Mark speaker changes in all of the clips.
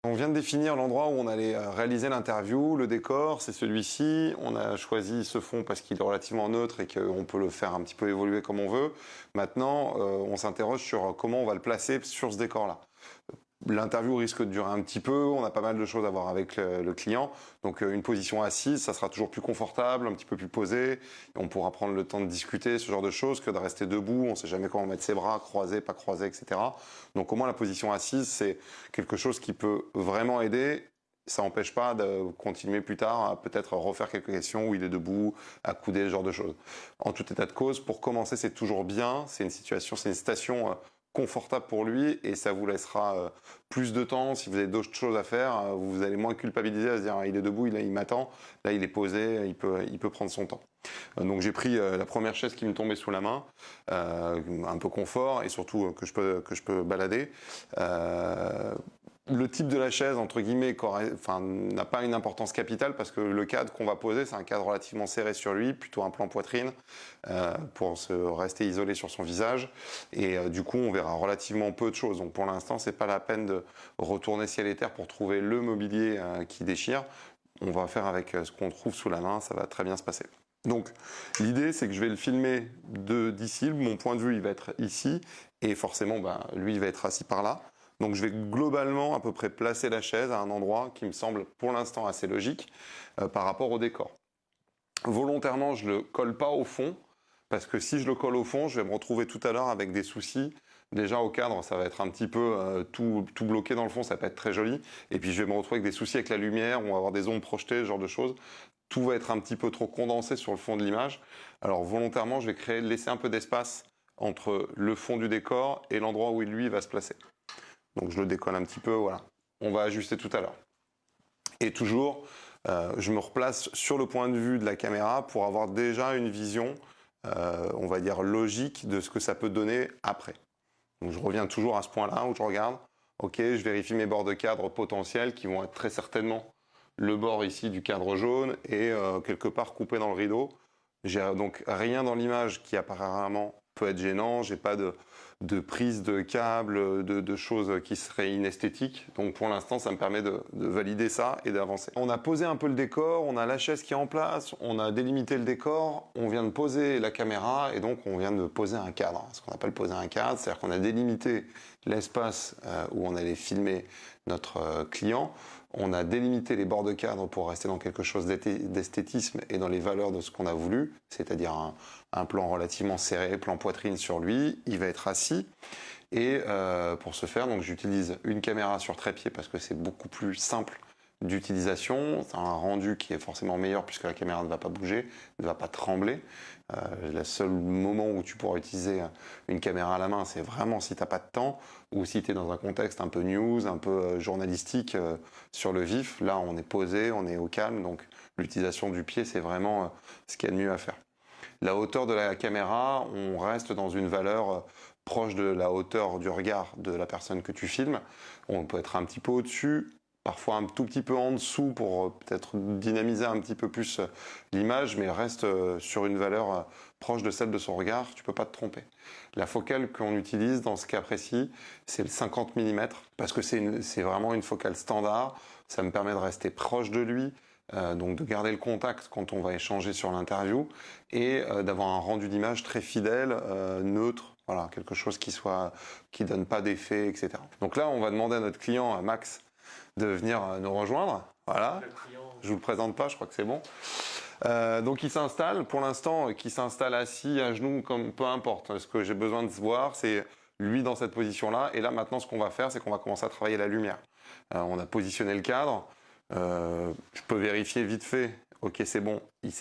Speaker 1: On vient de définir l'endroit où on allait réaliser l'interview, le décor, c'est celui-ci. On a choisi ce fond parce qu'il est relativement neutre et qu'on peut le faire un petit peu évoluer comme on veut. Maintenant, on s'interroge sur comment on va le placer sur ce décor-là. L'interview risque de durer un petit peu, on a pas mal de choses à voir avec le client, donc une position assise, ça sera toujours plus confortable, un petit peu plus posé, on pourra prendre le temps de discuter, ce genre de choses, que de rester debout, on sait jamais comment mettre ses bras, croisés, pas croisés, etc. Donc au moins la position assise, c'est quelque chose qui peut vraiment aider. Ça n'empêche pas de continuer plus tard à peut-être refaire quelques questions où il est debout, accoudé, ce genre de choses. En tout état de cause, pour commencer, c'est toujours bien, c'est une situation, c'est une station confortable pour lui et ça vous laissera plus de temps. Si vous avez d'autres choses à faire, vous allez moins culpabiliser à se dire il est debout, il m'attend, là il est posé, il peut prendre son temps. Donc j'ai pris la première chaise qui me tombait sous la main, un peu confort et surtout que je peux balader. Le type de la chaise, entre guillemets, n'a pas une importance capitale parce que le cadre qu'on va poser, c'est un cadre relativement serré sur lui, plutôt un plan poitrine, pour se rester isolé sur son visage. Et du coup, on verra relativement peu de choses. Donc pour l'instant, c'est pas la peine de retourner ciel et terre pour trouver le mobilier qui déchire. On va faire avec ce qu'on trouve sous la main, ça va très bien se passer. Donc l'idée, c'est que je vais le filmer d'ici. Mon point de vue, il va être ici. Et forcément, lui, il va être assis par là. Donc je vais globalement à peu près placer la chaise à un endroit qui me semble pour l'instant assez logique par rapport au décor. Volontairement, je le colle pas au fond, parce que si je le colle au fond, je vais me retrouver tout à l'heure avec des soucis. Déjà au cadre, ça va être un petit peu tout bloqué dans le fond, ça va pas être très joli. Et puis je vais me retrouver avec des soucis avec la lumière, on va avoir des ombres projetées, ce genre de choses. Tout va être un petit peu trop condensé sur le fond de l'image. Alors volontairement, je vais laisser un peu d'espace entre le fond du décor et l'endroit où lui va se placer. Donc je le décolle un petit peu, voilà. On va ajuster tout à l'heure. Et toujours, je me replace sur le point de vue de la caméra pour avoir déjà une vision, on va dire logique, de ce que ça peut donner après. Donc je reviens toujours à ce point-là où je regarde, ok, je vérifie mes bords de cadre potentiels qui vont être très certainement le bord ici du cadre jaune et quelque part coupé dans le rideau. J'ai donc rien dans l'image qui apparemment peut être gênant, j'ai pas de prise de câble, de choses qui seraient inesthétiques. Donc pour l'instant, ça me permet de valider ça et d'avancer. On a posé un peu le décor, on a la chaise qui est en place, on a délimité le décor, on vient de poser la caméra et donc on vient de poser un cadre. Ce qu'on appelle poser un cadre, c'est-à-dire qu'on a délimité l'espace où on allait filmer notre client. On a délimité les bords de cadre pour rester dans quelque chose d'esthétisme et dans les valeurs de ce qu'on a voulu, c'est-à-dire un plan relativement serré, plan poitrine sur lui. Il va être assis et pour ce faire, donc j'utilise une caméra sur trépied parce que c'est beaucoup plus simple d'utilisation. C'est un rendu qui est forcément meilleur puisque la caméra ne va pas bouger, ne va pas trembler. Le seul moment où tu pourras utiliser une caméra à la main, c'est vraiment si tu n'as pas de temps ou si tu es dans un contexte un peu news, un peu journalistique sur le vif. Là, on est posé, on est au calme, donc l'utilisation du pied, c'est vraiment ce qu'il y a de mieux à faire. La hauteur de la caméra, on reste dans une valeur proche de la hauteur du regard de la personne que tu filmes. On peut être un petit peu au-dessus, parfois un tout petit peu en dessous pour peut-être dynamiser un petit peu plus l'image, mais reste sur une valeur proche de celle de son regard, tu peux pas te tromper. La focale qu'on utilise dans ce cas précis, c'est le 50 mm, parce que c'est vraiment une focale standard, ça me permet de rester proche de lui, donc de garder le contact quand on va échanger sur l'interview, et d'avoir un rendu d'image très fidèle, neutre, voilà, quelque chose qui donne pas d'effet, etc. Donc là, on va demander à notre client, à Max, de venir nous rejoindre. Voilà. Je vous le présente pas, je crois que c'est bon. Donc il s'installe, pour l'instant, qu'il s'installe assis, à genoux, comme peu importe. Ce que j'ai besoin de voir, c'est lui dans cette position-là. Et là, maintenant, ce qu'on va faire, c'est qu'on va commencer à travailler la lumière. On a positionné le cadre. Je peux vérifier vite fait. Ok, c'est bon, il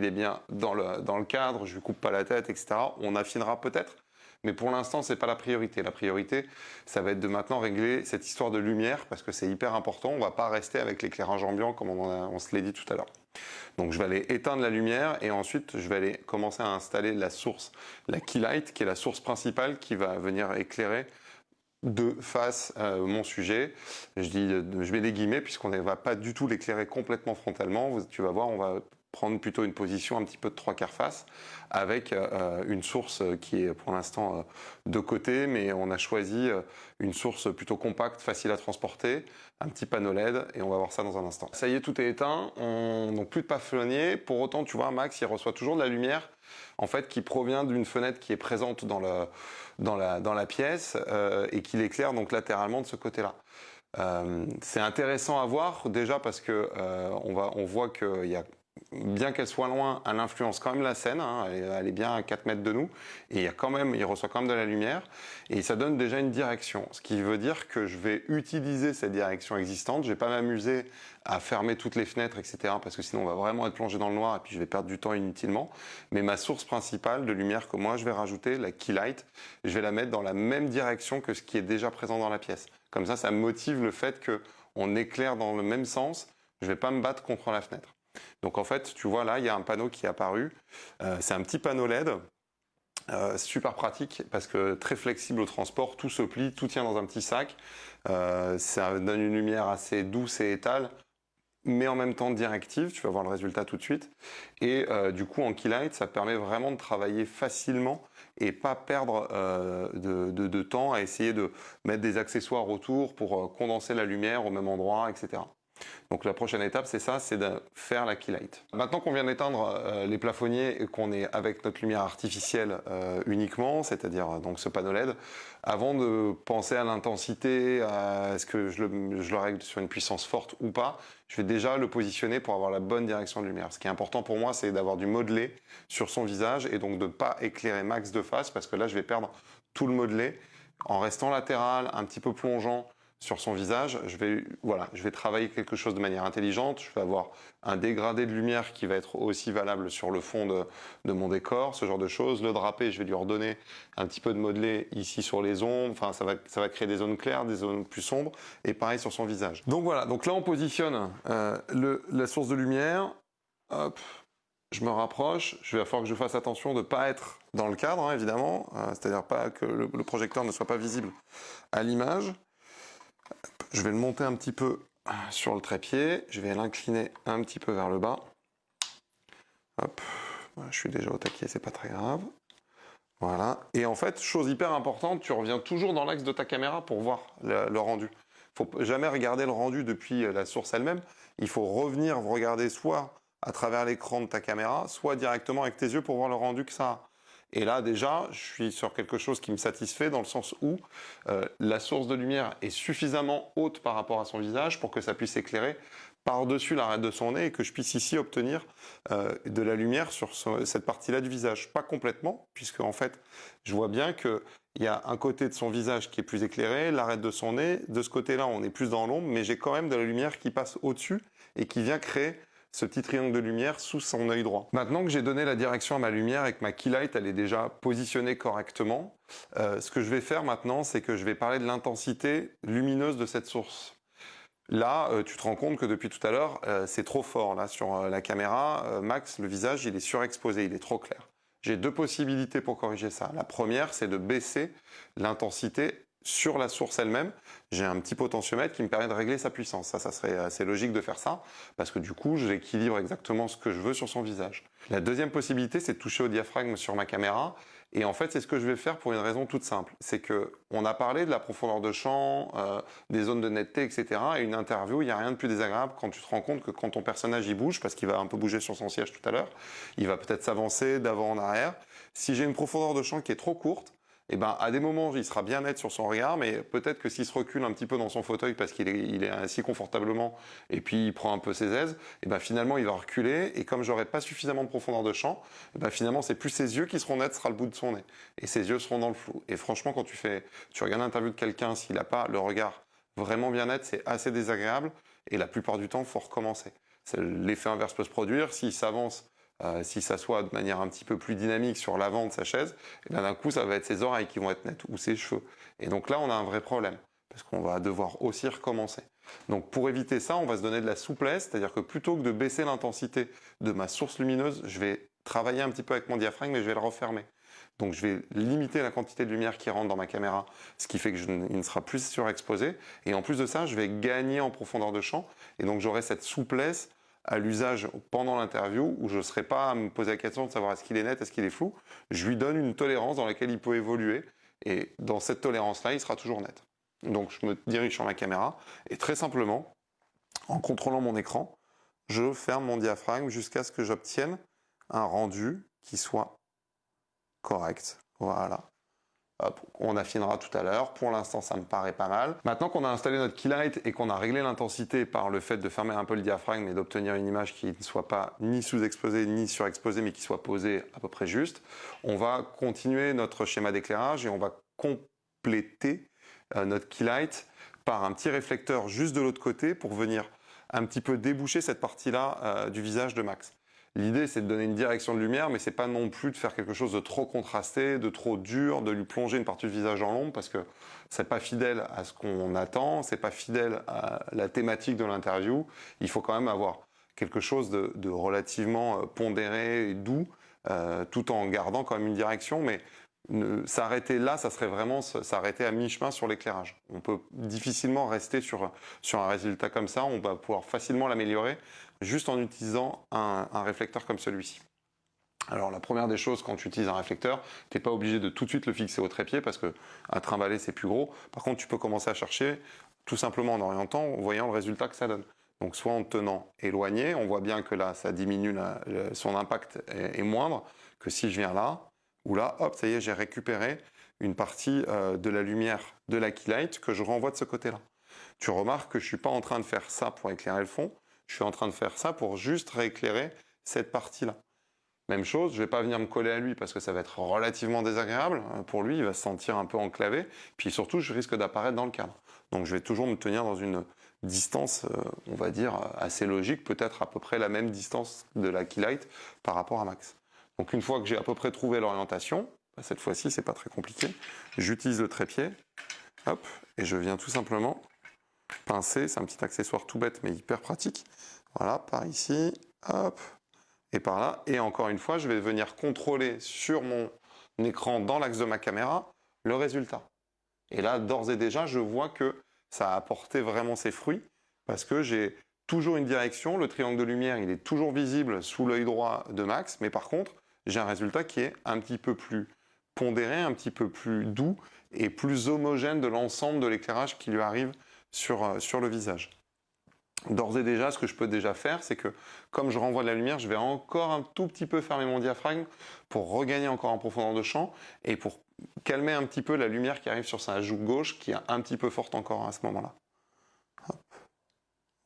Speaker 1: est bien dans le cadre. Je lui coupe pas la tête, etc. On affinera peut-être. Mais pour l'instant, c'est pas la priorité. La priorité, ça va être de maintenant régler cette histoire de lumière parce que c'est hyper important. On va pas rester avec l'éclairage ambiant comme on se l'est dit tout à l'heure. Donc je vais aller éteindre la lumière et ensuite je vais aller commencer à installer la source, la key light, qui est la source principale qui va venir éclairer de face mon sujet. Je mets des guillemets puisqu'on ne va pas du tout l'éclairer complètement frontalement. Tu vas voir, on va prendre plutôt une position un petit peu de 3/4 face avec une source qui est pour l'instant de côté, mais on a choisi une source plutôt compacte, facile à transporter, un petit panneau LED et on va voir ça dans un instant. Ça y est, tout est éteint, donc plus de plafonnier. Pour autant, tu vois, Max, il reçoit toujours de la lumière en fait qui provient d'une fenêtre qui est présente dans la pièce et qui l'éclaire donc latéralement de ce côté-là. C'est intéressant à voir déjà parce que on voit qu'il y a, bien qu'elle soit loin, elle influence quand même la scène, hein, elle est bien à 4 mètres de nous, et il reçoit quand même de la lumière, et ça donne déjà une direction, ce qui veut dire que je vais utiliser cette direction existante, je vais pas m'amuser à fermer toutes les fenêtres, etc., parce que sinon on va vraiment être plongé dans le noir, et puis je vais perdre du temps inutilement, mais ma source principale de lumière que moi je vais rajouter, la key light, je vais la mettre dans la même direction que ce qui est déjà présent dans la pièce. Comme ça motive le fait qu'on éclaire dans le même sens, je vais pas me battre contre la fenêtre. Donc en fait, tu vois là, il y a un panneau qui est apparu. C'est un petit panneau LED, super pratique parce que très flexible au transport, tout se plie, tout tient dans un petit sac. Ça donne une lumière assez douce et étale, mais en même temps directive. Tu vas voir le résultat tout de suite. Et du coup, en key light, ça permet vraiment de travailler facilement et pas perdre de temps à essayer de mettre des accessoires autour pour condenser la lumière au même endroit, etc. Donc la prochaine étape, c'est ça, c'est de faire la key light. Maintenant qu'on vient d'éteindre les plafonniers et qu'on est avec notre lumière artificielle uniquement, c'est-à-dire donc ce panneau LED, avant de penser à l'intensité, à est-ce que je le règle sur une puissance forte ou pas, je vais déjà le positionner pour avoir la bonne direction de lumière. Ce qui est important pour moi, c'est d'avoir du modelé sur son visage et donc de ne pas éclairer max de face parce que là, je vais perdre tout le modelé en restant latéral, un petit peu plongeant sur son visage, je vais travailler quelque chose de manière intelligente, je vais avoir un dégradé de lumière qui va être aussi valable sur le fond de mon décor, ce genre de choses. Le drapé, je vais lui redonner un petit peu de modelé ici sur les ombres, enfin ça va créer des zones claires, des zones plus sombres, et pareil sur son visage. Donc voilà, donc là on positionne la source de lumière, hop, je me rapproche, il va falloir que je fasse attention de ne pas être dans le cadre, hein, évidemment, c'est-à-dire pas que le projecteur ne soit pas visible à l'image. Je vais le monter un petit peu sur le trépied, je vais l'incliner un petit peu vers le bas. Hop, je suis déjà au taquet, c'est pas très grave. Voilà, et en fait, chose hyper importante, tu reviens toujours dans l'axe de ta caméra pour voir le rendu. Il ne faut jamais regarder le rendu depuis la source elle-même, il faut revenir regarder soit à travers l'écran de ta caméra, soit directement avec tes yeux pour voir le rendu que ça a. Et là déjà, je suis sur quelque chose qui me satisfait dans le sens où la source de lumière est suffisamment haute par rapport à son visage pour que ça puisse éclairer par-dessus l'arête de son nez et que je puisse ici obtenir de la lumière sur cette partie-là du visage. Pas complètement, puisque en fait, je vois bien qu'il y a un côté de son visage qui est plus éclairé, l'arête de son nez, de ce côté-là, on est plus dans l'ombre, mais j'ai quand même de la lumière qui passe au-dessus et qui vient créer ce petit triangle de lumière sous son œil droit. Maintenant que j'ai donné la direction à ma lumière et que ma key light elle est déjà positionnée correctement, ce que je vais faire maintenant, c'est que je vais parler de l'intensité lumineuse de cette source. Là, tu te rends compte que depuis tout à l'heure, c'est trop fort. Là, sur la caméra, Max, le visage, il est surexposé, il est trop clair. J'ai deux possibilités pour corriger ça. La première, c'est de baisser l'intensité sur la source elle-même. J'ai un petit potentiomètre qui me permet de régler sa puissance. Ça serait assez logique de faire ça, parce que du coup, j'équilibre exactement ce que je veux sur son visage. La deuxième possibilité, c'est de toucher au diaphragme sur ma caméra. Et en fait, c'est ce que je vais faire pour une raison toute simple. C'est que on a parlé de la profondeur de champ, des zones de netteté, etc. Et une interview, il n'y a rien de plus désagréable quand tu te rends compte que quand ton personnage il bouge, parce qu'il va un peu bouger sur son siège tout à l'heure, il va peut-être s'avancer d'avant en arrière. Si j'ai une profondeur de champ qui est trop courte, eh ben, à des moments, il sera bien net sur son regard, mais peut-être que s'il se recule un petit peu dans son fauteuil parce qu'il est assis confortablement et puis il prend un peu ses aises, eh ben, finalement, il va reculer et comme j'aurai pas suffisamment de profondeur de champ, eh ben, finalement, c'est plus ses yeux qui seront nets, ce sera le bout de son nez. Et ses yeux seront dans le flou. Et franchement, quand tu regardes l'interview de quelqu'un, s'il n'a pas le regard vraiment bien net, c'est assez désagréable et la plupart du temps, il faut recommencer. L'effet inverse peut se produire, s'il s'avance, s'il s'assoit de manière un petit peu plus dynamique sur l'avant de sa chaise, et bien d'un coup ça va être ses oreilles qui vont être nettes ou ses cheveux. Et donc là on a un vrai problème parce qu'on va devoir aussi recommencer. Donc pour éviter ça, on va se donner de la souplesse, c'est-à-dire que plutôt que de baisser l'intensité de ma source lumineuse, je vais travailler un petit peu avec mon diaphragme et je vais le refermer. Donc je vais limiter la quantité de lumière qui rentre dans ma caméra, ce qui fait que il ne sera plus surexposé. Et en plus de ça, je vais gagner en profondeur de champ et donc j'aurai cette souplesse à l'usage pendant l'interview, où je ne serai pas à me poser la question de savoir est-ce qu'il est net, est-ce qu'il est flou. Je lui donne une tolérance dans laquelle il peut évoluer, et dans cette tolérance-là, il sera toujours net. Donc je me dirige sur ma caméra, et très simplement, en contrôlant mon écran, je ferme mon diaphragme jusqu'à ce que j'obtienne un rendu qui soit correct. Voilà. Hop, on affinera tout à l'heure. Pour l'instant, ça me paraît pas mal. Maintenant qu'on a installé notre keylight et qu'on a réglé l'intensité par le fait de fermer un peu le diaphragme et d'obtenir une image qui ne soit pas ni sous-exposée ni surexposée, mais qui soit posée à peu près juste, on va continuer notre schéma d'éclairage et on va compléter notre keylight par un petit réflecteur juste de l'autre côté pour venir un petit peu déboucher cette partie-là du visage de Max. L'idée, c'est de donner une direction de lumière, mais c'est pas non plus de faire quelque chose de trop contrasté, de trop dur, de lui plonger une partie du visage dans l'ombre, parce que c'est pas fidèle à ce qu'on attend, c'est pas fidèle à la thématique de l'interview. Il faut quand même avoir quelque chose de relativement pondéré et doux, tout en gardant quand même une direction, mais s'arrêter là, ça serait vraiment s'arrêter à mi-chemin sur l'éclairage. On peut difficilement rester sur un résultat comme ça, on va pouvoir facilement l'améliorer juste en utilisant un réflecteur comme celui-ci. Alors la première des choses, quand tu utilises un réflecteur, tu n'es pas obligé de tout de suite le fixer au trépied parce que à trimballer c'est plus gros. Par contre, tu peux commencer à chercher tout simplement en orientant, en voyant le résultat que ça donne. Donc soit en tenant éloigné, on voit bien que là ça diminue, son impact est moindre que si je viens là, où là, hop, ça y est, j'ai récupéré une partie de la lumière de la keylight que je renvoie de ce côté-là. Tu remarques que je ne suis pas en train de faire ça pour éclairer le fond, je suis en train de faire ça pour juste rééclairer cette partie-là. Même chose, je ne vais pas venir me coller à lui parce que ça va être relativement désagréable. Pour lui, il va se sentir un peu enclavé. Puis surtout, je risque d'apparaître dans le cadre. Donc je vais toujours me tenir dans une distance, on va dire, assez logique, peut-être à peu près la même distance de la keylight par rapport à Max. Donc une fois que j'ai à peu près trouvé l'orientation, cette fois-ci, c'est pas très compliqué, j'utilise le trépied, hop, et je viens tout simplement pincer, c'est un petit accessoire tout bête mais hyper pratique. Voilà, par ici, hop, et par là. Et encore une fois, je vais venir contrôler sur mon écran, dans l'axe de ma caméra, le résultat. Et là, d'ores et déjà, je vois que ça a apporté vraiment ses fruits, parce que j'ai toujours une direction, le triangle de lumière, il est toujours visible sous l'œil droit de Max, mais par contre, j'ai un résultat qui est un petit peu plus pondéré, un petit peu plus doux et plus homogène de l'ensemble de l'éclairage qui lui arrive sur le visage. D'ores et déjà, ce que je peux déjà faire, c'est que comme je renvoie de la lumière, je vais encore un tout petit peu fermer mon diaphragme pour regagner encore en profondeur de champ et pour calmer un petit peu la lumière qui arrive sur sa joue gauche, qui est un petit peu forte encore à ce moment-là. Hop.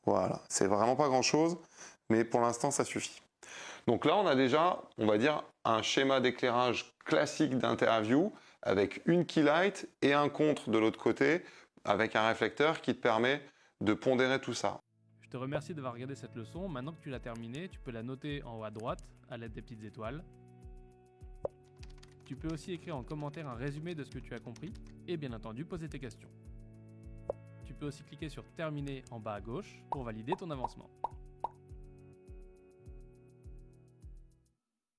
Speaker 1: Voilà, c'est vraiment pas grand-chose, mais pour l'instant, ça suffit. Donc là, on a déjà, on va dire, un schéma d'éclairage classique d'interview avec une keylight et un contre de l'autre côté avec un réflecteur qui te permet de pondérer tout ça.
Speaker 2: Je te remercie d'avoir regardé cette leçon. Maintenant que tu l'as terminée, tu peux la noter en haut à droite à l'aide des petites étoiles. Tu peux aussi écrire en commentaire un résumé de ce que tu as compris et bien entendu poser tes questions. Tu peux aussi cliquer sur terminer en bas à gauche pour valider ton avancement.